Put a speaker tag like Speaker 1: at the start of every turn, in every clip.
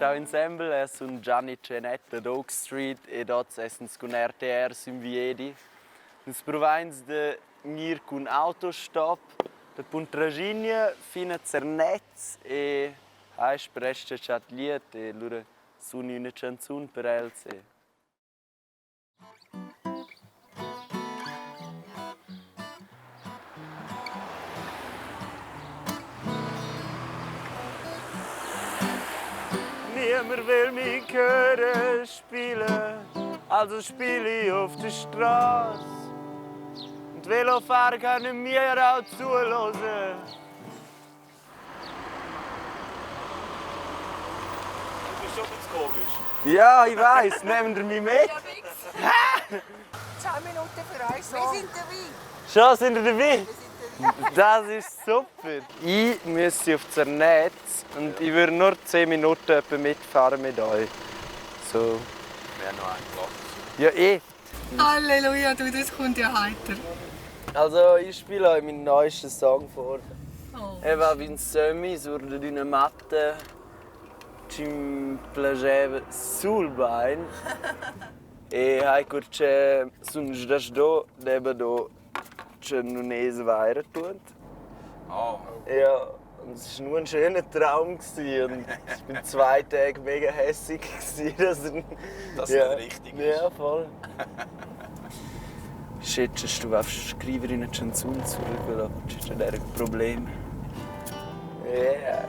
Speaker 1: Ciao ensemble, sono Gianni Tschenett da Oak Street e dort essen con RTR Musica. Nos provains de mir con Autostopp, da Puntraschigna fino a Zernetz e hai presta chat liet e lura sun una canzun per els e Niemand will mich hören spielen, also spiele ich auf der Straße. Und Velofahrer können mir auch zuhören.
Speaker 2: Du bist schon ganz komisch.
Speaker 1: Ja, ich weiss, nehmt ihr mich mit?
Speaker 3: Ja, nix. 10 Minuten für uns. Wir sind dabei.
Speaker 1: Schon, sind ihr dabei?
Speaker 3: Wir sind dabei.
Speaker 1: Das ist super. Ich müsste auf Zernetz und ich würde nur 10 Minuten etwa mitfahren mit euch. So.
Speaker 2: Wäre noch ein Platz.
Speaker 1: Ja, eh.
Speaker 3: Halleluja, du, das kommt ja heiter.
Speaker 1: Also, ich spiele euch meinen neuesten Song vor.
Speaker 3: Oh.
Speaker 1: Eva Vinsemi sur d'una matta ci mi piaceva sul bain e hai curce sun sdasdo deba do c'è non es weiter tut.
Speaker 2: Oh.
Speaker 1: Ja, und es war nur ein schöner Traum gewesen. Und ich bin 2 Tage mega hässig gewesen,
Speaker 2: Das ist richtig.
Speaker 1: Ja, voll. Shit, du einfach schreiben in eine Chanson zurück, aber das ist ein Problem. Yeah.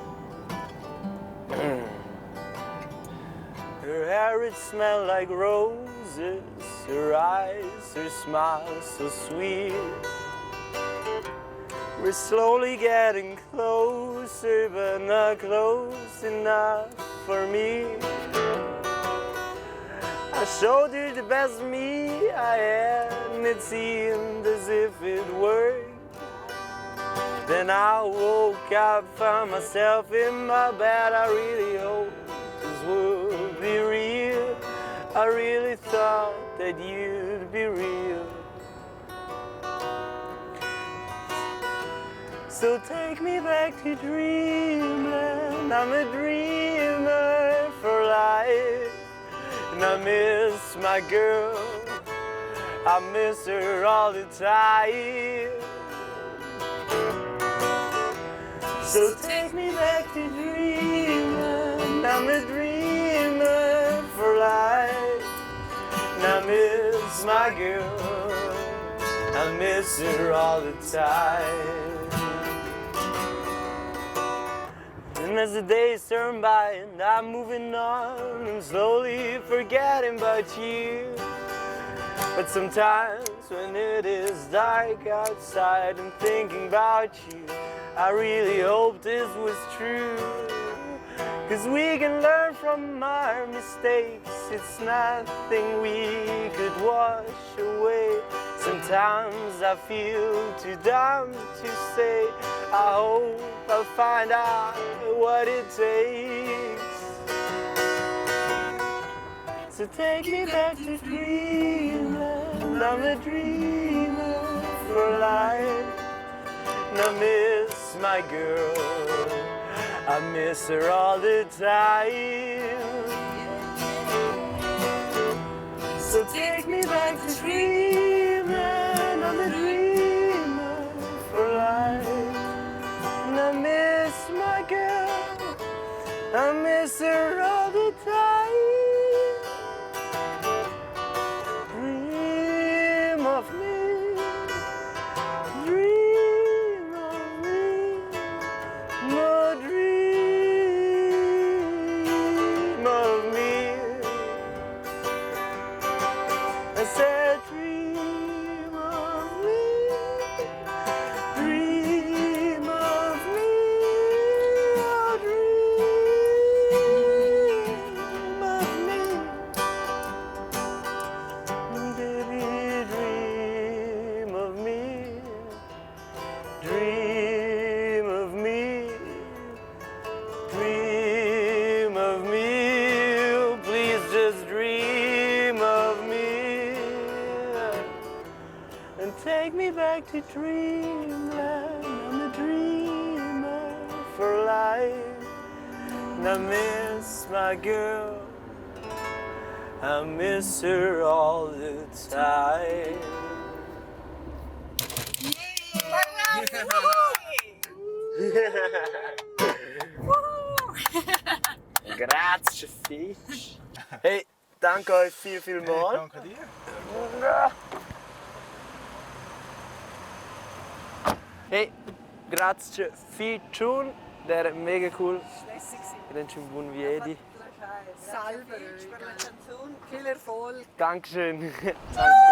Speaker 1: Her hair, it smelled like roses. Her eyes, her smile, so sweet. We're slowly getting closer, but not close enough for me. I showed her the best me I had, and it seemed as if it worked. Then I woke up, found myself in my bed. I really hope this would be real. I really thought that you'd be real. So take me back to dreamland. I'm a dreamer for life. And I miss my girl. I miss her all the time. So take me back to dreamland. I'm a dreamer for life. And I miss my girl. I miss her all the time. And as the days turn by and I'm moving on, I'm slowly forgetting about you. But sometimes when it is dark outside and thinking about you, I really hope this was true. 'Cause we can learn from our mistakes. It's nothing we could wash away. Sometimes I feel too dumb to say. I hope I'll find out what it takes. So take me back to dreamland. I'm a dreamer for life. And I miss my girl. I miss her all the time. So take me back to dreamland. I'm a dreamer for life. And I miss my girl. I miss her all the time. Dream of me. Dream of me. No dream of me. I said dream of me. Dream of me. Oh, dream of me. Baby, dream of me. Dream of me. Dream of me. Oh, please just dream of me. And take me back to dreamland. I'm a dreamer for life. And and I miss my girl. I miss her all the time. Grazie, Fitsch. Hey, danke euch viel mal.
Speaker 2: Danke dir.
Speaker 1: Hey, grazie Fitschun. Der ist mega cool. Grazie buon viedi.
Speaker 3: Salve per la canzone. Viel Erfolg.
Speaker 1: Dankeschön. Danke.